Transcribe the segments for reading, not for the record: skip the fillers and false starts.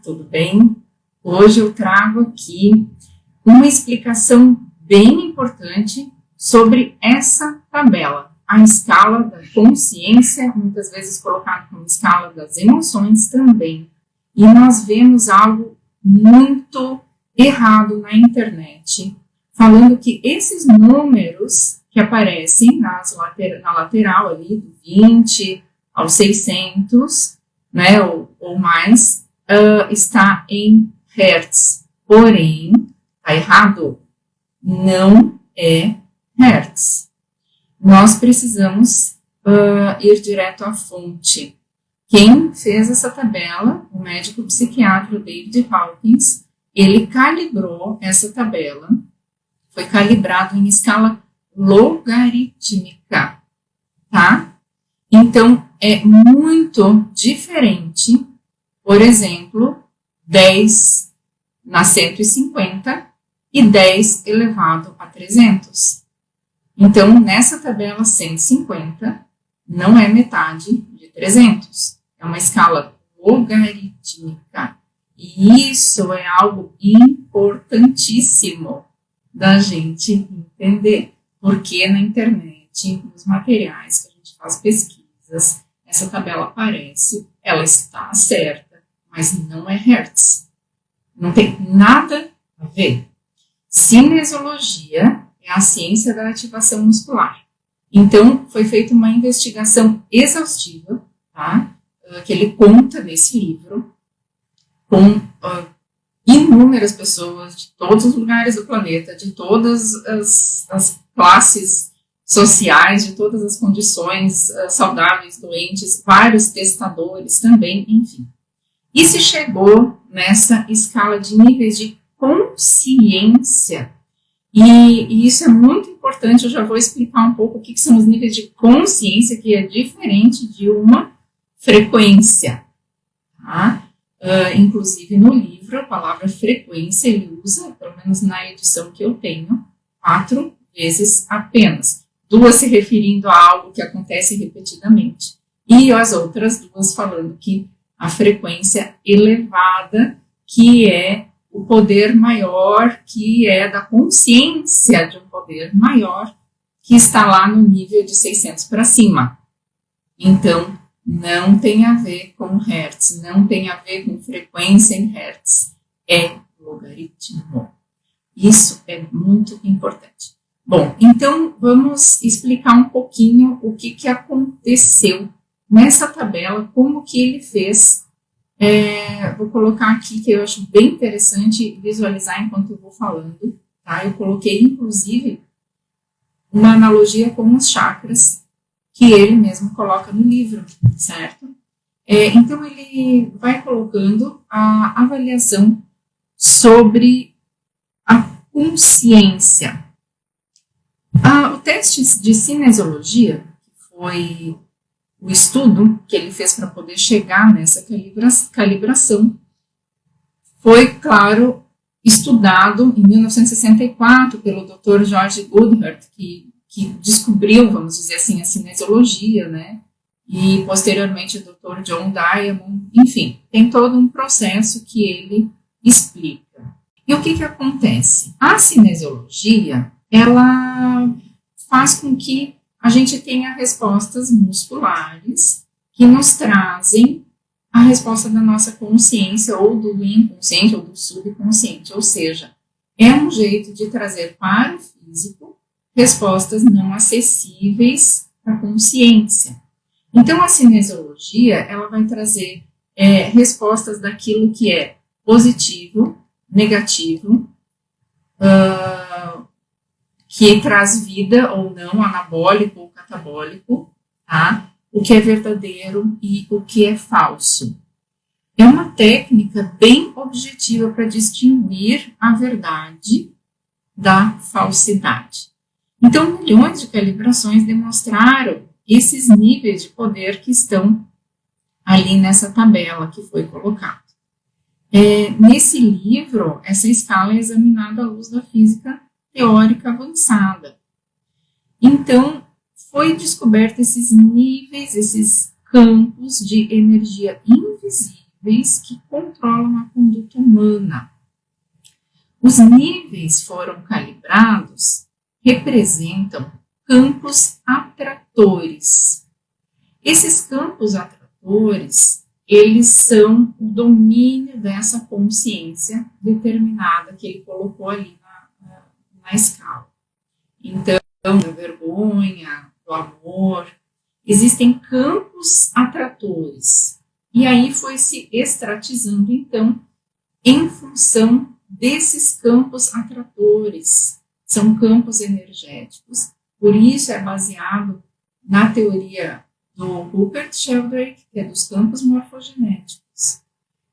tudo bem? Hoje eu trago aqui uma explicação bem importante sobre essa tabela, a escala da consciência, muitas vezes colocada como escala das emoções também. E nós vemos algo muito errado na internet, falando que esses números que aparecem na lateral ali, do 20 aos 600, né, ou mais, está em hertz. Porém, está errado. Não é hertz. Nós precisamos ir direto à fonte. Quem fez essa tabela, o médico psiquiatra David Hawkins, ele calibrou essa tabela, foi calibrado em escala logarítmica, tá? Então, é muito diferente, por exemplo, 10 na 150 e 10 elevado a 300. Então, nessa tabela 150, não é metade de 300. É uma escala logarítmica. E isso é algo importantíssimo da gente entender. Porque na internet, nos materiais que a gente faz pesquisas, essa tabela aparece, ela está certa, mas não é hertz. Não tem nada a ver. Cinesiologia é a ciência da ativação muscular. Então, foi feita uma investigação exaustiva, tá? Que ele conta nesse livro, com inúmeras pessoas de todos os lugares do planeta, de todas as classes sociais, de todas as condições saudáveis, doentes, vários testadores também, enfim. E se chegou nessa escala de níveis de consciência. E isso é muito importante, eu já vou explicar um pouco o que são os níveis de consciência, que é diferente de uma frequência. Tá? Inclusive no livro, a palavra frequência ele usa, pelo menos na edição que eu tenho, 4 vezes apenas. 2 se referindo a algo que acontece repetidamente. E as outras 2 falando que a frequência elevada, que é o poder maior, que é da consciência de um poder maior, que está lá no nível de 600 para cima. Então, não tem a ver com hertz, não tem a ver com frequência em hertz, é logaritmo. Isso é muito importante. Bom, então vamos explicar um pouquinho o que aconteceu nessa tabela, como que ele fez. Vou colocar aqui que eu acho bem interessante visualizar enquanto eu vou falando, tá? Eu coloquei, inclusive, uma analogia com os chakras, que ele mesmo coloca no livro, certo? Então, ele vai colocando a avaliação sobre a consciência. O teste de cinesiologia, que foi o estudo que ele fez para poder chegar nessa calibração, foi, claro, estudado em 1964 pelo Dr. George Goodhart, que descobriu, vamos dizer assim, a cinesiologia, né? E posteriormente o Dr. John Diamond, enfim, tem todo um processo que ele explica. E o que acontece? A cinesiologia, ela faz com que a gente tenha respostas musculares que nos trazem a resposta da nossa consciência, ou do inconsciente, ou do subconsciente. Ou seja, é um jeito de trazer para o físico respostas não acessíveis à consciência. Então, a cinesiologia, ela vai trazer respostas daquilo que é positivo, negativo, que traz vida ou não, anabólico ou catabólico, tá? O que é verdadeiro e o que é falso. É uma técnica bem objetiva para distinguir a verdade da falsidade. Então, milhões de calibrações demonstraram esses níveis de poder que estão ali nessa tabela que foi colocada. Nesse livro, essa escala é examinada à luz da física teórica avançada. Então, foi descoberto esses níveis, esses campos de energia invisível níveis que controlam a conduta humana. Os níveis foram calibrados, representam campos atratores. Esses campos atratores, eles são o domínio dessa consciência determinada que ele colocou ali na escala. Então, da vergonha, do amor, existem campos atratores. E aí foi se estratizando, então, em função desses campos atratores. São campos energéticos. Por isso é baseado na teoria do Rupert Sheldrake, que é dos campos morfogenéticos.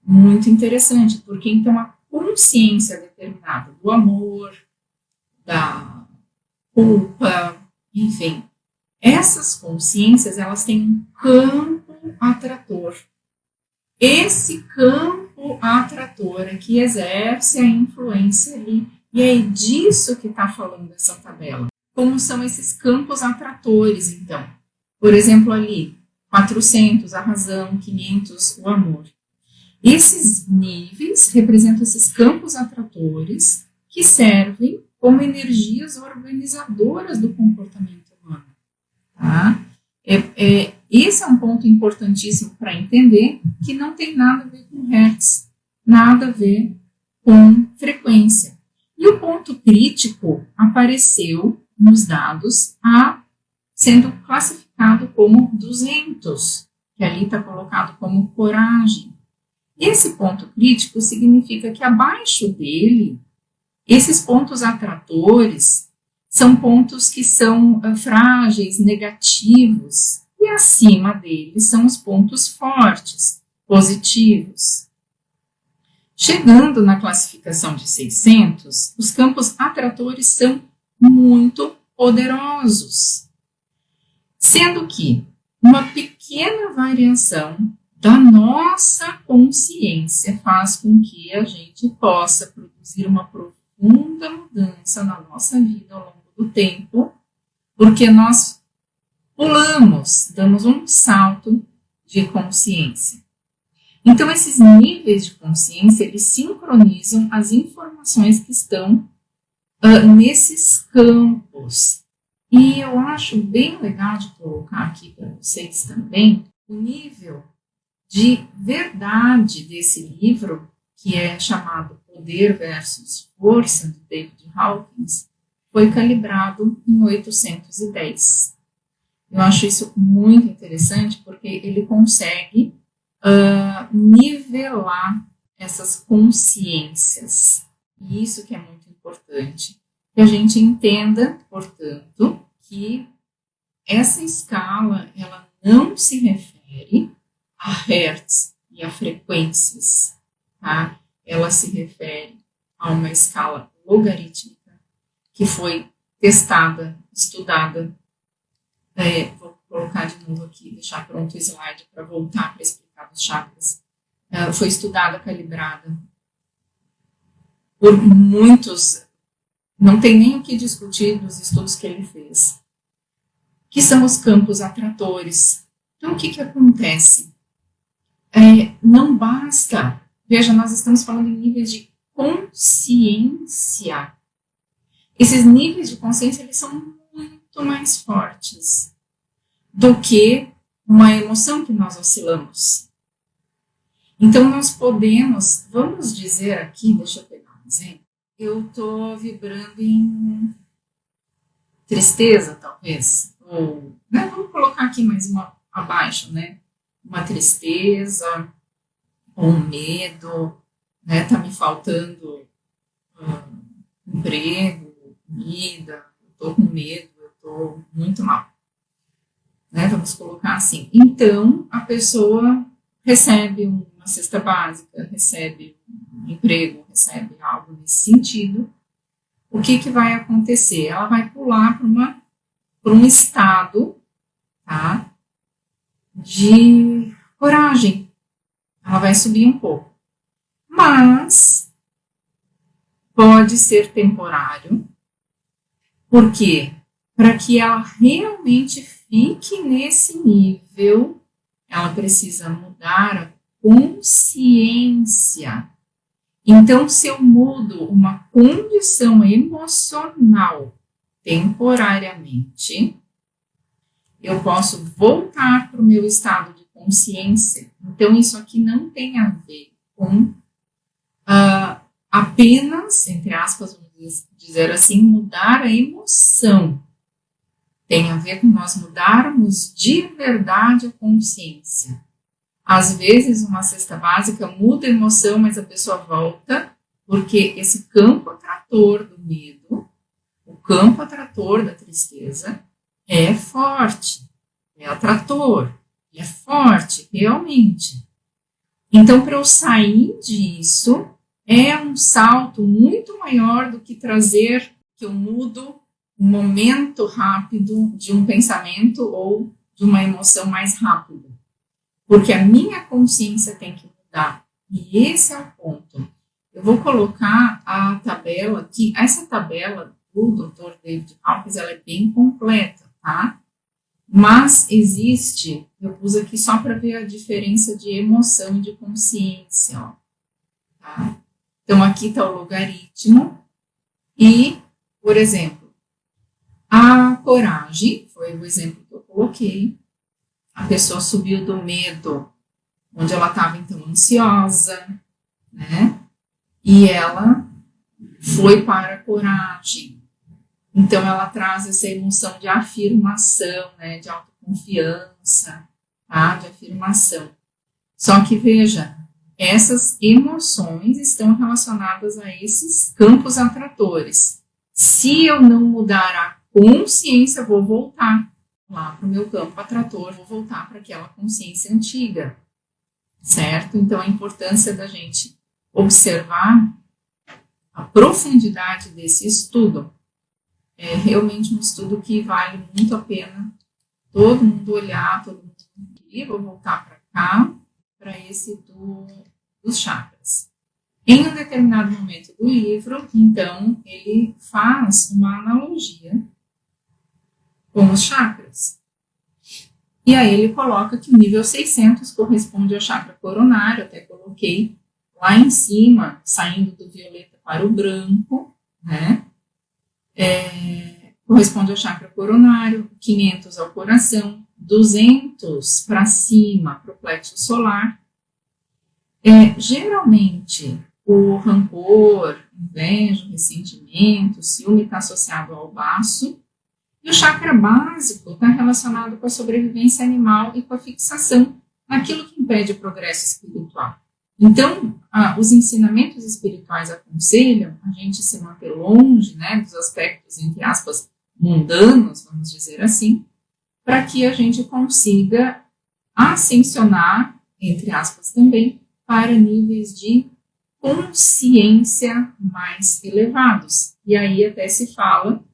Muito interessante, porque então a consciência determinada do amor, da culpa, enfim, essas consciências, elas têm um campo atrator. Esse campo atrator é que exerce a influência ali, e é disso que está falando essa tabela. Como são esses campos atratores, então? Por exemplo, ali, 400, a razão, 500, o amor. Esses níveis representam esses campos atratores que servem como energias organizadoras do comportamento humano. Tá? Esse é um ponto importantíssimo para entender que não tem nada a ver com hertz, nada a ver com frequência. E o ponto crítico apareceu nos dados sendo classificado como 200, que ali está colocado como coragem. Esse ponto crítico significa que abaixo dele, esses pontos atratores são pontos que são frágeis, negativos, e acima deles são os pontos fortes, positivos. Chegando na classificação de 600, os campos atratores são muito poderosos, sendo que uma pequena variação da nossa consciência faz com que a gente possa produzir uma profunda mudança na nossa vida ao longo do tempo, porque nós pulamos, damos um salto de consciência. Então, esses níveis de consciência, eles sincronizam as informações que estão nesses campos. E eu acho bem legal de colocar aqui para vocês também o nível de verdade desse livro, que é chamado Poder versus Força, de David Hawkins, foi calibrado em 810. Eu acho isso muito interessante, porque ele consegue nivelar essas consciências. E isso que é muito importante. Que a gente entenda, portanto, que essa escala, ela não se refere a hertz e a frequências, tá? Ela se refere a uma escala logarítmica que foi testada, estudada. Vou colocar de novo aqui, deixar pronto o slide para voltar para explicar os chakras. Foi estudada, calibrada por muitos, não tem nem o que discutir dos estudos que ele fez, que são os campos atratores. Então, o que acontece? Não basta, veja, nós estamos falando em níveis de consciência. Esses níveis de consciência, eles são muito mais fortes do que uma emoção que nós oscilamos. Então, nós podemos, vamos dizer aqui, deixa eu pegar um exemplo, eu estou vibrando em tristeza, talvez, ou, né, vamos colocar aqui mais uma abaixo, né, uma tristeza, ou um medo, né, tá me faltando emprego, comida, eu estou com medo, eu estou muito mal. Né, vamos colocar assim. Então, a pessoa recebe uma cesta básica, recebe um emprego, recebe algo nesse sentido. O que vai acontecer? Ela vai pular para um estado, tá, de coragem. Ela vai subir um pouco. Mas pode ser temporário. Por quê? Para que ela realmente fique nesse nível, ela precisa mudar a consciência. Então, se eu mudo uma condição emocional temporariamente, eu posso voltar para o meu estado de consciência. Então, isso aqui não tem a ver com apenas, entre aspas, vamos dizer assim, mudar a emoção. Tem a ver com nós mudarmos de verdade a consciência. Às vezes, uma cesta básica muda a emoção, mas a pessoa volta, porque esse campo atrator do medo, o campo atrator da tristeza, é forte, é atrator, é forte, realmente. Então, para eu sair disso, é um salto muito maior do que trazer que eu mudo um momento rápido de um pensamento ou de uma emoção mais rápida. Porque a minha consciência tem que mudar. E esse é o ponto. Eu vou colocar a tabela aqui. Essa tabela do Dr. David Hawkins, ela é bem completa, tá? Mas existe, eu pus aqui só para ver a diferença de emoção e de consciência, ó. Tá? Então, aqui está o logaritmo. E, por exemplo, a coragem, foi o exemplo que eu coloquei. A pessoa subiu do medo, onde ela estava, então, ansiosa, né? E ela foi para a coragem. Então, ela traz essa emoção de afirmação, né? De autoconfiança, tá? De afirmação. Só que, veja, essas emoções estão relacionadas a esses campos atratores. Se eu não mudar a consciência, eu vou voltar lá para o meu campo atrator, vou voltar para aquela consciência antiga, certo? Então, a importância da gente observar a profundidade desse estudo é realmente um estudo que vale muito a pena todo mundo olhar, todo mundo ir, vou voltar para cá, para esse dos chakras. Em um determinado momento do livro, então, ele faz uma analogia com os chakras. E aí ele coloca que o nível 600 corresponde ao chakra coronário, até coloquei lá em cima, saindo do violeta para o branco, né? Corresponde ao chakra coronário, 500 ao coração, 200 para cima, para o plexo solar. Geralmente, o rancor, inveja, ressentimento, ciúme está associado ao baço. E o chakra básico está relacionado com a sobrevivência animal e com a fixação naquilo que impede o progresso espiritual. Então, os ensinamentos espirituais aconselham a gente se manter longe, né, dos aspectos, entre aspas, mundanos, vamos dizer assim, para que a gente consiga ascensionar, entre aspas também, para níveis de consciência mais elevados. E aí até se fala,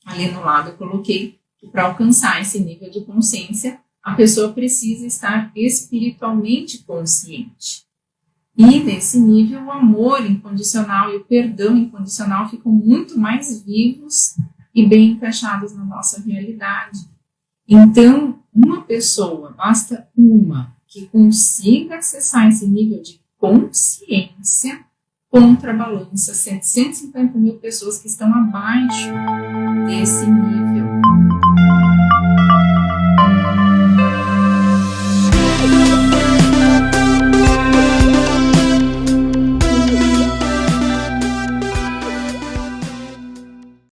ali no lado eu coloquei, que para alcançar esse nível de consciência, a pessoa precisa estar espiritualmente consciente. E nesse nível, o amor incondicional e o perdão incondicional ficam muito mais vivos e bem encaixados na nossa realidade. Então, uma pessoa, basta uma, que consiga acessar esse nível de consciência, contrabalança 150 mil pessoas que estão abaixo desse nível